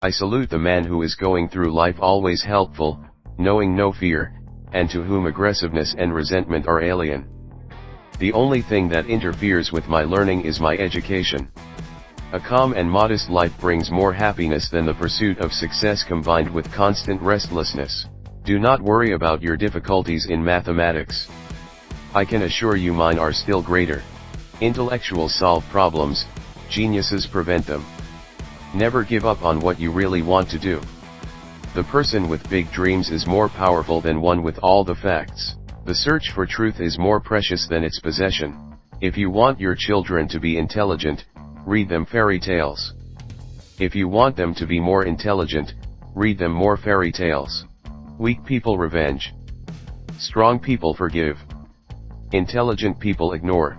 I salute the man who is going through life always helpful, knowing no fear, and to whom aggressiveness and resentment are alien. The only thing that interferes with my learning is my education. A calm and modest life brings more happiness than the pursuit of success combined with constant restlessness. Do not worry about your difficulties in mathematics. I can assure you mine are still greater. Intellectuals solve problems, geniuses prevent them. Never give up on what you really want to do. The person with big dreams is more powerful than one with all the facts. The search for truth is more precious than its possession. If you want your children to be intelligent, read them fairy tales. If you want them to be more intelligent, read them more fairy tales. Weak people revenge. Strong people forgive. Intelligent people ignore.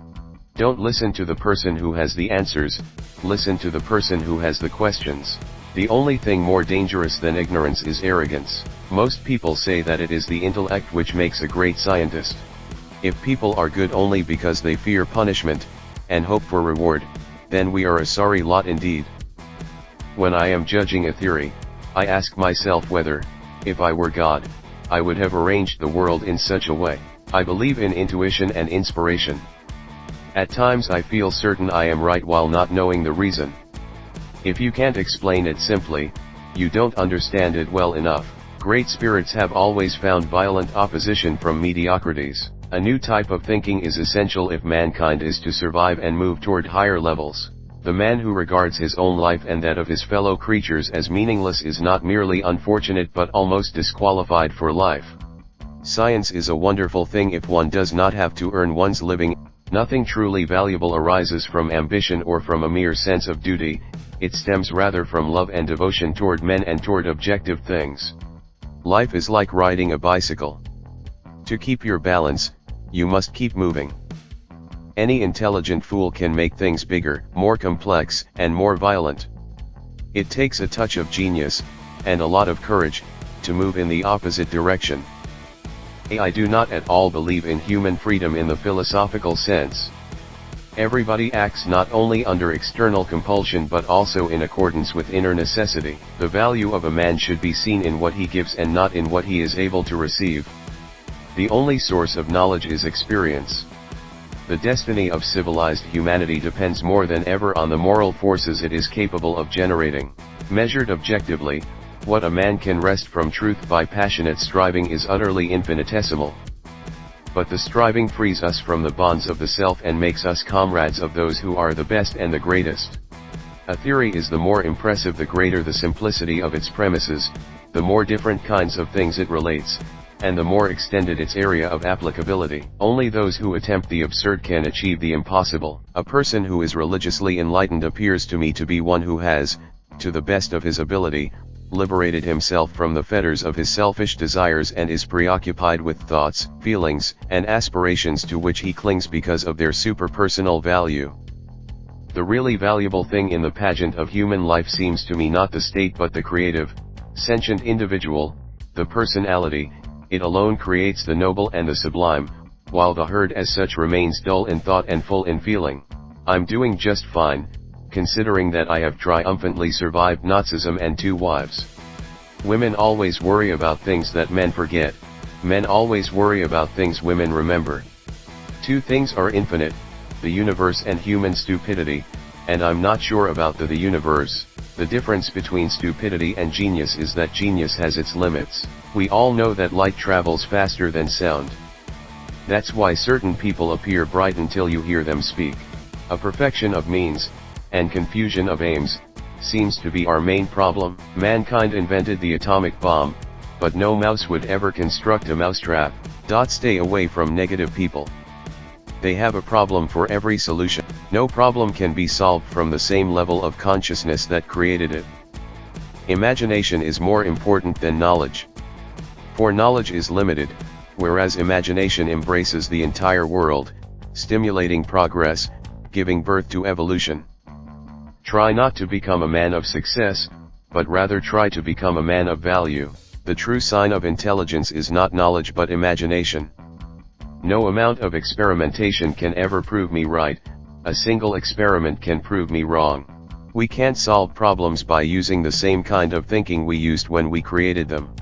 Don't listen to the person who has the answers, listen to the person who has the questions. The only thing more dangerous than ignorance is arrogance. Most people say that it is the intellect which makes a great scientist. If people are good only because they fear punishment, and hope for reward, then we are a sorry lot indeed. When I am judging a theory, I ask myself whether, if I were God, I would have arranged the world in such a way. I believe in intuition and inspiration. At times I feel certain I am right while not knowing the reason. If you can't explain it simply, you don't understand it well enough. Great spirits have always found violent opposition from mediocrities. A new type of thinking is essential if mankind is to survive and move toward higher levels. The man who regards his own life and that of his fellow creatures as meaningless is not merely unfortunate but almost disqualified for life. Science is a wonderful thing if one does not have to earn one's living. Nothing truly valuable arises from ambition or from a mere sense of duty. It stems rather from love and devotion toward men and toward objective things. Life is like riding a bicycle. To keep your balance, you must keep moving. Any intelligent fool can make things bigger, more complex, and more violent. It takes a touch of genius, and a lot of courage, to move in the opposite direction. I do not at all believe in human freedom in the philosophical sense. Everybody acts not only under external compulsion but also in accordance with inner necessity. The value of a man should be seen in what he gives and not in what he is able to receive. The only source of knowledge is experience. The destiny of civilized humanity depends more than ever on the moral forces it is capable of generating. Measured objectively, what a man can wrest from truth by passionate striving is utterly infinitesimal. But the striving frees us from the bonds of the self and makes us comrades of those who are the best and the greatest. A theory is the more impressive the greater the simplicity of its premises, the more different kinds of things it relates, and the more extended its area of applicability. Only those who attempt the absurd can achieve the impossible. A person who is religiously enlightened appears to me to be one who has, to the best of his ability, liberated himself from the fetters of his selfish desires and is preoccupied with thoughts, feelings, and aspirations to which he clings because of their superpersonal value. The really valuable thing in the pageant of human life seems to me not the state but the creative, sentient individual, the personality. It alone creates the noble and the sublime, while the herd as such remains dull in thought and full in feeling. I'm doing just fine, considering that I have triumphantly survived Nazism and 2 wives. Women always worry about things that men forget. Men always worry about things women remember. 2 things are infinite, the universe and human stupidity, and I'm not sure about the universe. The difference between stupidity and genius is that genius has its limits. We all know that light travels faster than sound. That's why certain people appear bright until you hear them speak. A perfection of means, and confusion of aims, seems to be our main problem. Mankind invented the atomic bomb, but no mouse would ever construct a mousetrap. Stay away from negative people. They have a problem for every solution. No problem can be solved from the same level of consciousness that created it. Imagination is more important than knowledge. For knowledge is limited, whereas imagination embraces the entire world, stimulating progress, giving birth to evolution. Try not to become a man of success, but rather try to become a man of value. The true sign of intelligence is not knowledge but imagination. No amount of experimentation can ever prove me right, a single experiment can prove me wrong. We can't solve problems by using the same kind of thinking we used when we created them.